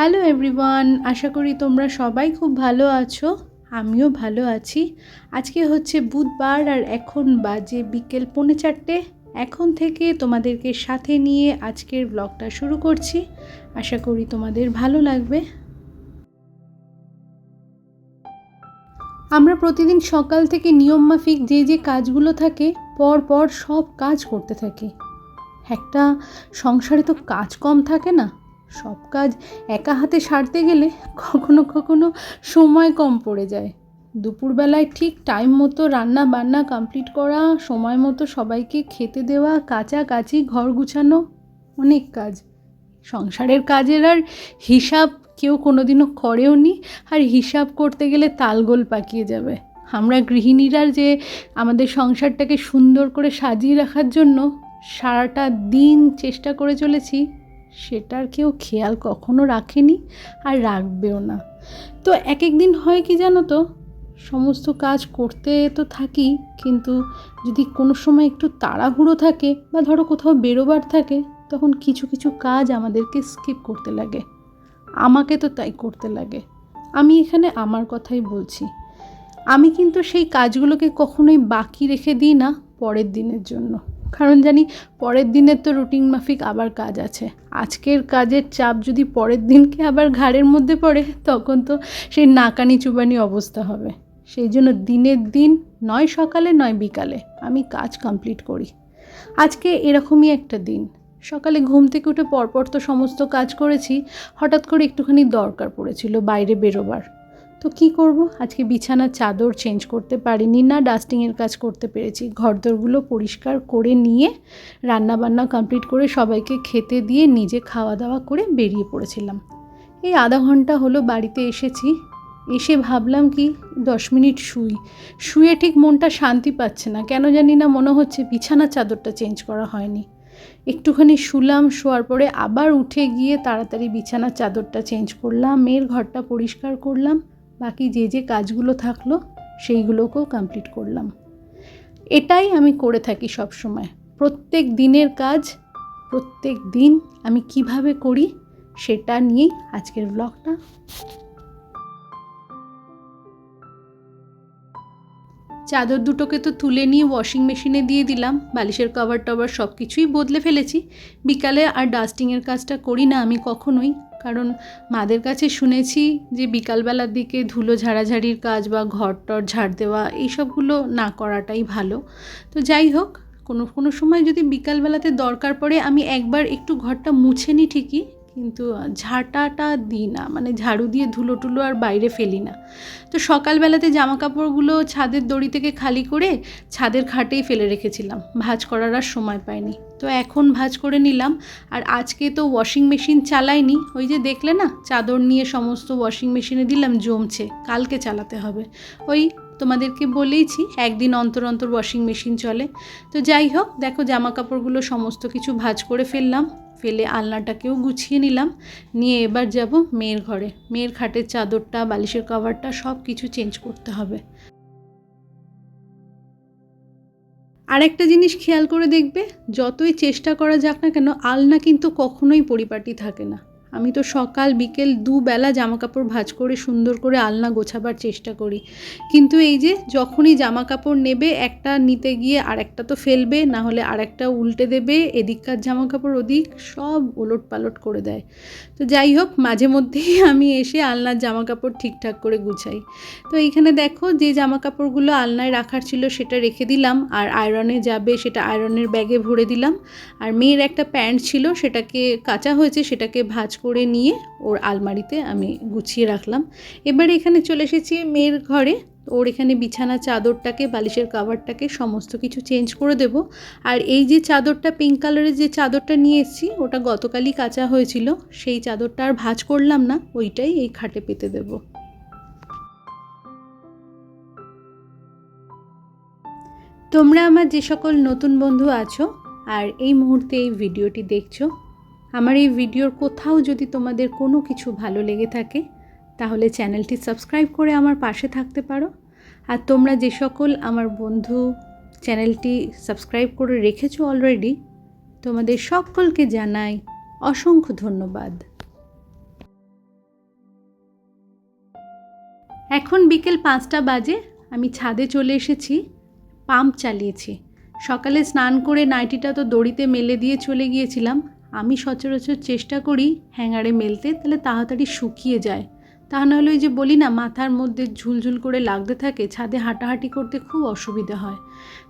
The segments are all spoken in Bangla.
হ্যালো এভরিওয়ান, আশা করি তোমরা সবাই খুব ভালো আছো। আমিও ভালো আছি। আজকে হচ্ছে বুধবার আর এখন বাজে বিকেল 3:45। এখন থেকে তোমাদেরকে সাথে নিয়ে আজকের ব্লগটা শুরু করছি। আশা করি তোমাদের ভালো লাগবে। আমরা প্রতিদিন সকাল থেকে নিয়মমাফিক যে কাজগুলো থাকে পর সব কাজ করতে থাকি। একটা সংসারে তো কাজ কম থাকে না, সব কাজ একা হাতে সারতে গেলে কখনো সময় কম পড়ে যায়। দুপুরবেলায় ঠিক টাইম মতো রান্না বান্না কমপ্লিট করা, সময় মতো সবাইকে খেতে দেওয়া, কাচাকাচি, ঘর গুছানো, অনেক কাজ। সংসারের কাজের আর হিসাব কেউ কোনোদিনও করেও নি, আর হিসাব করতে গেলে তালগোল পাকিয়ে যাবে। আমরা গৃহিণীরা যে আমাদের সংসারটাকে সুন্দর করে সাজিয়ে রাখার জন্য সারাটা দিন চেষ্টা করে চলেছি, সেটার কেউ খেয়াল কখনো রাখেনি আর রাখবেও না। তো এক দিন হয় কি জানো তো, সমস্ত কাজ করতে তো থাকি, কিন্তু যদি কোনো সময় একটু তাড়াহুড়ো থাকে বা ধরো কোথাও বেরোবার থাকে, তখন কিছু কাজ আমাদেরকে স্কিপ করতে লাগে। আমাকে তো তাই করতে লাগে। আমি এখানে আমার কথাই বলছি। আমি কিন্তু সেই কাজগুলোকে কখনোই বাকি রেখে দিই না পরের দিনের জন্য, কারণ জানি পরের দিনের তো রুটিন মাফিক আবার কাজ আছে। আজকের কাজের চাপ যদি পরের দিনকে আবার ঘাড়ের মধ্যে পড়ে, তখন তো সেই নাকানি চুবানি অবস্থা হবে। সেই জন্য দিনের দিন, নয় সকালে নয় বিকালে, আমি কাজ কমপ্লিট করি। আজকে এরকমই একটা দিন। সকালে ঘুম থেকে উঠে পরপর তো সমস্ত কাজ করেছি, হঠাৎ করে একটুখানি দরকার পড়েছিল বাইরে বেরোবার। তো কি করব, আজকে বিছানার চাদর চেঞ্জ করতে পারিনি, না ডাস্টিংয়ের কাজ করতে পেরেছি। ঘরদোরগুলো পরিষ্কার করে নিয়ে রান্নাবান্না কমপ্লিট করে সবাইকে খেতে দিয়ে নিজে খাওয়া দাওয়া করে বেরিয়ে পড়েছিলাম। এই আধা ঘন্টা হলো বাড়িতে এসেছি। এসে ভাবলাম কি 10 মিনিট শুয়ে ঠিক মনটা শান্তি পাচ্ছে না, কেন জানি না। মনে হচ্ছে বিছানার চাদরটা চেঞ্জ করা হয়নি। একটুখানি শুলাম, শোয়ার পরে আবার উঠে গিয়ে তাড়াতাড়ি বিছানার চাদরটা চেঞ্জ করলাম, মেয়ের ঘরটা পরিষ্কার করলাম, বাকি যে কাজগুলো থাকলো সেইগুলোকেও কমপ্লিট করলাম। এটাই আমি করে থাকি সব সময়। প্রত্যেক দিনের কাজ প্রত্যেক দিন আমি কিভাবে করি সেটা নিয়েই আজকের ব্লগটা। চাদর দুটোকে তো তুলে নিয়ে ওয়াশিং মেশিনে দিয়ে দিলাম, বালিশের কভার টভার সব কিছুই বদলে ফেলেছি। বিকালে আর ডাস্টিংয়ের কাজটা করি না আমি কখনোই, কারণ মাদের কাছে শুনেছি যে বিকালবেলার দিকে ধুলো ঝাড়াঝাড়ির কাজ বা ঘর টর ঝাড় দেওয়া এইসবগুলো না করাটাই ভালো। তো যাই হোক, কোনো সময় যদি বিকালবেলাতে দরকার পড়ে, আমি একবার একটু ঘরটা মুছে নিই ঠিকই, কিন্তু ঝাঁটাটা দিই না, মানে ঝাড়ু দিয়ে ধুলো টুলো আর বাইরে ফেলি না। তো সকালবেলাতে জামা কাপড়গুলো ছাদের দড়ি থেকে খালি করে ছাদের খাটেই ফেলে রেখেছিলাম, ভাঁজ করার আর সময় পাইনি। তো এখন ভাঁজ করে নিলাম। আর আজকে তো ওয়াশিং মেশিন চালাইনি, ওই যে দেখলে না, চাদর নিয়ে সমস্ত ওয়াশিং মেশিনে দিলাম, জমছে, কালকে চালাতে হবে। ওই তোমাদেরকে বলেইছি একদিন অন্তর অন্তর ওয়াশিং মেশিন চলে। তো যাই হোক, দেখো জামা কাপড়গুলো সমস্ত কিছু ভাঁজ করে ফেললাম, ফেলে আলনাটাকেও গুছিয়ে নিলাম। নিয়ে এবার যাব মেয়ের ঘরে। মেয়ের খাটের চাদরটা, বালিশের কভারটা সব কিছু চেঞ্জ করতে হবে। আর একটা জিনিস খেয়াল করে দেখবে, যতই চেষ্টা করা যাক না কেন, আলনা কিন্তু কখনোই পরিপাটি থাকে না। আমি তো সকাল বিকেল দুবেলা জামাকাপড় ভাঁজ করে সুন্দর করে আলনা গোছাবার চেষ্টা করি, কিন্তু এই যে যখনই জামাকাপড় নেবে, একটা নিতে গিয়ে আরেকটা তো ফেলবে, না হলে আরেকটা উল্টে দেবে, এদিককার জামাকাপড় ওদিক সব ওলট পালট করে দেয়। তো যাই হোক, মাঝে মধ্যেই আমি এসে আলনার জামাকাপড় ঠিকঠাক করে গুছাই। তো এইখানে দেখো, যে জামাকাপড়গুলো আলনায় রাখার ছিল সেটা রেখে দিলাম, আর আয়রনে যাবে সেটা আয়রনের ব্যাগে ভরে দিলাম। আর মেয়ের একটা প্যান্ট ছিল, সেটাকে কাচা হয়েছে, সেটাকে ভাঁজ করে নিয়ে ওর আলমারিতে আমি গুছিয়ে রাখলাম। এবারে এখানে চলে এসেছি মেয়ের ঘরে। ওর এখানে বিছানা চাদরটাকে, বালিশের কভারটাকে সমস্ত কিছু চেঞ্জ করে দেব। আর এই যে চাদরটা, পিঙ্ক কালারের যে চাদরটা নিয়ে এসেছি, ওটা গতকালই কাচা হয়েছিল, সেই চাদরটা আর ভাঁজ করলাম না, ওইটাই এই খাটে পেতে দেবো। তোমরা আমার যে সকল নতুন বন্ধু আছো আর এই মুহূর্তে এই ভিডিওটি দেখছো, আমার এই ভিডিওর কোথাও যদি তোমাদের কোনো কিছু ভালো লেগে থাকে, তাহলে চ্যানেলটি সাবস্ক্রাইব করে আমার পাশে থাকতে পারো। আর তোমরা যে সকল আমার বন্ধু চ্যানেলটি সাবস্ক্রাইব করে রেখেছো অলরেডি, তোমাদের সকলকে জানাই অসংখ্য ধন্যবাদ। এখন বিকেল 5টা বাজে। আমি ছাদে চলে এসেছি, পাম্প চালিয়েছি। সকালে স্নান করে নাইটিটা তো দড়িতে মেলে দিয়ে চলে গিয়েছিলাম। আমি সচরাচর চেষ্টা করি হ্যাঙ্গারে মেলতে, তাহলে তাড়াতাড়ি শুকিয়ে যায়। তা নাহলে ওই যে বলি না, মাথার মধ্যে ঝুলঝুল করে লাগতে থাকে, ছাদে হাঁটাহাঁটি করতে খুব অসুবিধা হয়।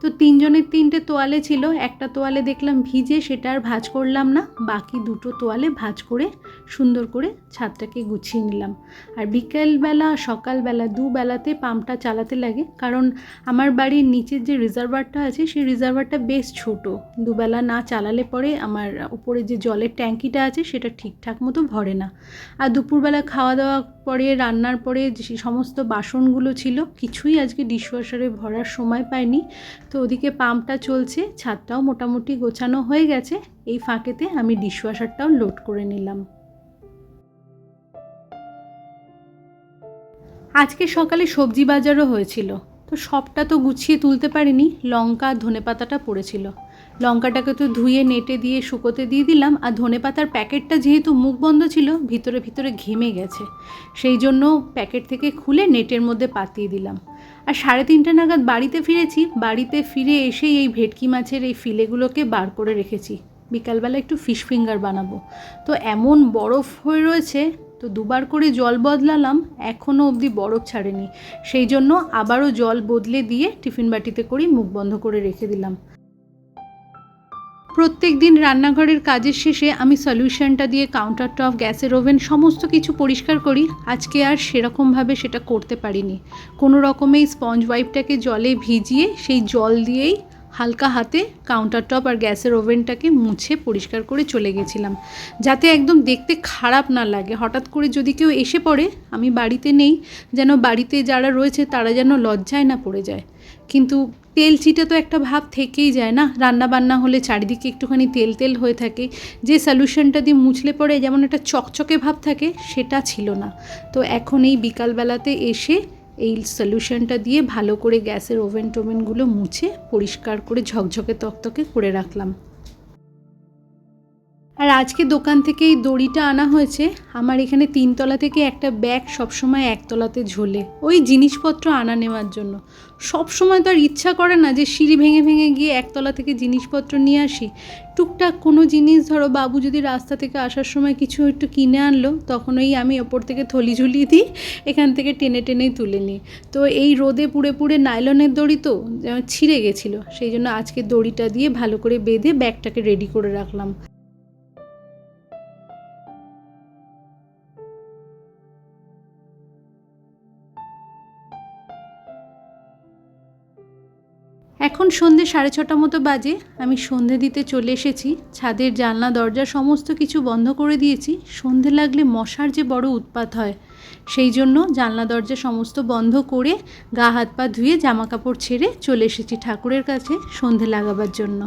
তো 3জনের 3টে তোয়ালে ছিল। একটা তোয়ালে দেখলাম ভিজে, সেটা আর ভাঁজ করলাম না। বাকি 2টো তোয়ালে ভাঁজ করে সুন্দর করে ছাদটাকে গুছিয়ে নিলাম। আর বিকেলবেলা সকালবেলা দুবেলাতে পাম্পটা চালাতে লাগে, কারণ আমার বাড়ির নিচের যে রিজার্ভারটা আছে সেই রিজার্ভারটা বেশ ছোট। দুবেলা না চালালে পরে আমার উপরে যে জলের ট্যাঙ্কিটা আছে সেটা ঠিকঠাক মতো ভরে না। আর দুপুরবেলা খাওয়া দাওয়া পরে, রান্নার পরে যে সমস্ত বাসনগুলো ছিল কিছুই আজকে ডিশওয়াশারে ভরার সময় পাইনি। তো ওদিকে পাম্পটা চলছে, ছাদটাও মোটামুটি গোছানো হয়ে গেছে। এই ফাঁকেতে আমি ডিশওয়াশারটাও লোড করে নিলাম। আজকে সকালে সবজি বাজারও হয়েছিল, তো সবটা তো গুছিয়ে তুলতে পারিনি। লঙ্কা ধনেপাতাটা পড়েছিল, লঙ্কাটাকে তো ধুয়ে নেটে দিয়ে শুকোতে দিয়ে দিলাম। আর ধনেপাতার প্যাকেটটা যেহেতু মুখ বন্ধ ছিল, ভিতরে ভিতরে ঘেমে গেছে, সেই জন্য প্যাকেট থেকে খুলে নেটের মধ্যে পাতিয়ে দিলাম। আর 3:30 নাগাদ বাড়িতে ফিরেছি। বাড়িতে ফিরে এসেই এই ভেটকি মাছের এই ফিলেগুলোকে বার করে রেখেছি, বিকালবেলা একটু ফিশ ফিঙ্গার বানাবো। তো এমন বরফ হয়ে রয়েছে, তো দুবার করে জল বদলালাম, এখনও অবধি বরফ ছাড়েনি। সেই জন্য আবারও জল বদলে দিয়ে টিফিন বাটিতে করেই মুখ বন্ধ করে রেখে দিলাম। প্রত্যেক দিন রান্নাঘরের কাজের শেষে আমি সলিউশনটা দিয়ে কাউন্টার টপ, গ্যাসের ওভেন সমস্ত কিছু পরিষ্কার করি। আজকে আর সেরকমভাবে সেটা করতে পারিনি। কোনো রকমেই স্পঞ্জ ওয়াইপটাকে জলে ভিজিয়ে সেই জল দিয়েই হালকা হাতে কাউন্টার টপ আর গ্যাসের ওভেনটাকে মুছে পরিষ্কার করে চলে গেছিলাম, যাতে একদম দেখতে খারাপ না লাগে। হঠাৎ করে যদি কেউ এসে পড়ে, আমি বাড়িতে নেই, যেন বাড়িতে যারা রয়েছে তারা যেন লজ্জায় না পড়ে যায়। কিন্তু তেল চিটে তো একটা ভাব থেকেই যায় না, রান্না বান্না হলে চারিদিকে একটুখানি তেল তেল হয়ে থাকে। যে সলিউশনটা দিয়ে মুছলে পরে যেমন একটা চকচকে ভাব থাকে, সেটা ছিল না। তো এখন এই বিকালবেলাতে এসে এই সলিউশনটা দিয়ে ভালো করে গ্যাসের ওভেন টোভেনগুলো মুছে পরিষ্কার করে ঝকঝকে তকতকে করে রাখলাম। আর আজকে দোকান থেকে এই দড়িটা আনা হয়েছে। আমার এখানে 3তলা থেকে একটা ব্যাগ সবসময় একতলাতে ঝোলে, ওই জিনিসপত্র আনা নেওয়ার জন্য। সবসময় তো আর ইচ্ছা করে না যে সিঁড়ি ভেঙে ভেঙে গিয়ে একতলা থেকে জিনিসপত্র নিয়ে আসি। টুকটাক কোনো জিনিস, ধরো বাবু যদি রাস্তা থেকে আসার সময় কিছু একটু কিনে আনলো, তখন ওই আমি ওপর থেকে থলি ঝুলিয়ে দিই, এখান থেকে টেনে টেনেই তুলে নিই। তো এই রোদে পুড়ে পুড়ে নাইলনের দড়ি তো ছিঁড়ে গেছিলো, সেই জন্য আজকে দড়িটা দিয়ে ভালো করে বেঁধে ব্যাগটাকে রেডি করে রাখলাম। এখন সন্ধে 6:30 মতো বাজে। আমি সন্ধে দিতে চলে এসেছি। ছাদের জানলা দরজা সমস্ত কিছু বন্ধ করে দিয়েছি। সন্ধে লাগলে মশার যে বড় উৎপাত হয়, সেই জন্য জানলা দরজা সমস্ত বন্ধ করে গা হাত পা ধুয়ে জামা কাপড় ছেড়ে চলে এসেছি ঠাকুরের কাছে সন্ধে লাগাবার জন্য।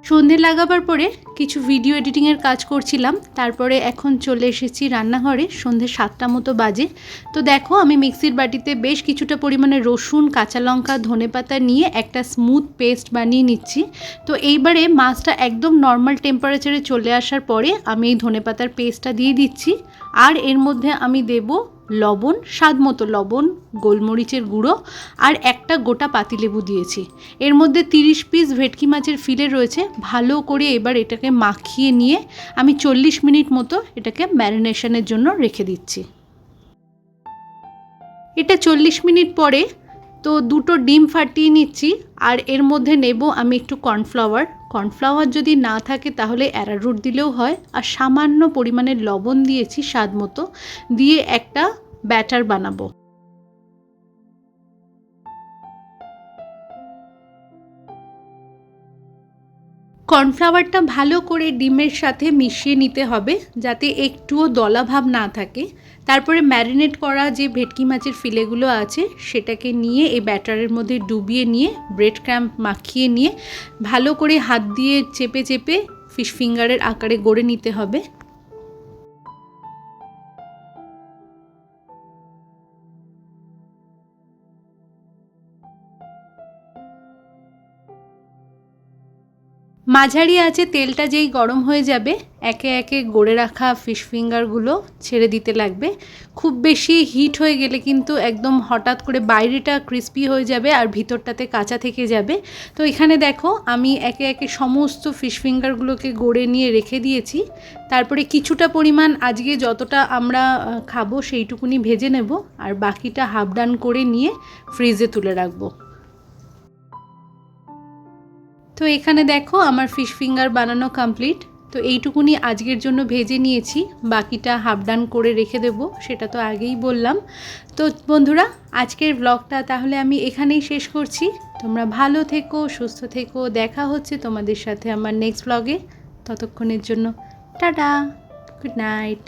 সন্ধে লাগাবার পরে কিছু ভিডিও এডিটিংয়ের কাজ করছিলাম। তারপরে এখন চলে এসেছি রান্নাঘরে, সন্ধে 7টা মতো বাজে। তো দেখো, আমি মিক্সির বাটিতে বেশ কিছুটা পরিমাণে রসুন, কাঁচা লঙ্কা, ধনেপাতা নিয়ে একটা স্মুথ পেস্ট বানিয়ে নিচ্ছি। তো এইবারে মাছটা একদম নর্মাল টেম্পারেচারে চলে আসার পরে আমি এই ধনেপাতার পেস্টটা দিয়ে দিচ্ছি। আর এর মধ্যে আমি দেব লবণ, স্বাদ মতো লবণ, গোলমরিচের গুঁড়ো আর একটা গোটা পাতিলেবু দিয়েছি। এর মধ্যে 30 পিস ভেটকি মাছের ফিলে রয়েছে। ভালো করে এবার এটাকে মাখিয়ে নিয়ে আমি 40 মিনিট মতো এটাকে ম্যারিনেশনের জন্য রেখে দিচ্ছি। এটা 40 মিনিট পরে তো 2টো ডিম ফাটিয়ে নিচ্ছি। আর এর মধ্যে নেব আমি একটু কর্নফ্লাওয়ার যদি না থাকে তাহলে অ্যারারুট দিলেও হয়। আর সামান্য পরিমাণে লবণ দিয়েছি স্বাদ মতো, দিয়ে একটা ব্যাটার বানাবো। কর্নফ্লাওয়ারটা ভালো করে ডিমের সাথে মিশিয়ে নিতে হবে, যাতে একটুও দলাভাব না থাকে। তারপরে ম্যারিনেট করা যে ভেটকি মাছের ফিলেগুলো আছে সেটাকে নিয়ে এই ব্যাটারের মধ্যে ডুবিয়ে নিয়ে ব্রেড ক্রাম্ব মাখিয়ে নিয়ে ভালো করে হাত দিয়ে চেপে চেপে ফিশ ফিঙ্গারের আকারে গড়ে নিতে হবে। মাঝারি আছে তেলটা যেই গরম হয়ে যাবে একে একে গড়ে রাখা ফিশ ফিঙ্গারগুলো ছেড়ে দিতে লাগবে। খুব বেশি হিট হয়ে গেলে কিন্তু একদম হঠাৎ করে বাইরেটা ক্রিস্পি হয়ে যাবে আর ভিতরটাতে কাঁচা থেকে যাবে। তো এখানে দেখো আমি একে একে সমস্ত ফিশ ফিঙ্গারগুলোকে গড়ে নিয়ে রেখে দিয়েছি। তারপরে কিছুটা পরিমাণ আজকে যতটা আমরা খাবো সেইটুকুনি ভেজে নেব আর বাকিটা হাফ ডান করে নিয়ে ফ্রিজে তুলে রাখবো। তো এখানে দেখো আমার ফিশ ফিঙ্গার বানানো কমপ্লিট। তো এইটুকুনি আজকের জন্য ভেজে নিয়েছি, বাকিটা হাফ ডান করে রেখে দেব, সেটা তো আগেই বললাম। তো বন্ধুরা আজকের ব্লগটা তাহলে আমি এখানেই শেষ করছি। তোমরা ভালো থেকো, সুস্থ থেকো, দেখা হচ্ছে তোমাদের সাথে আমার নেক্সট ব্লগে। ততক্ষণের জন্য টাটা, গুড নাইট।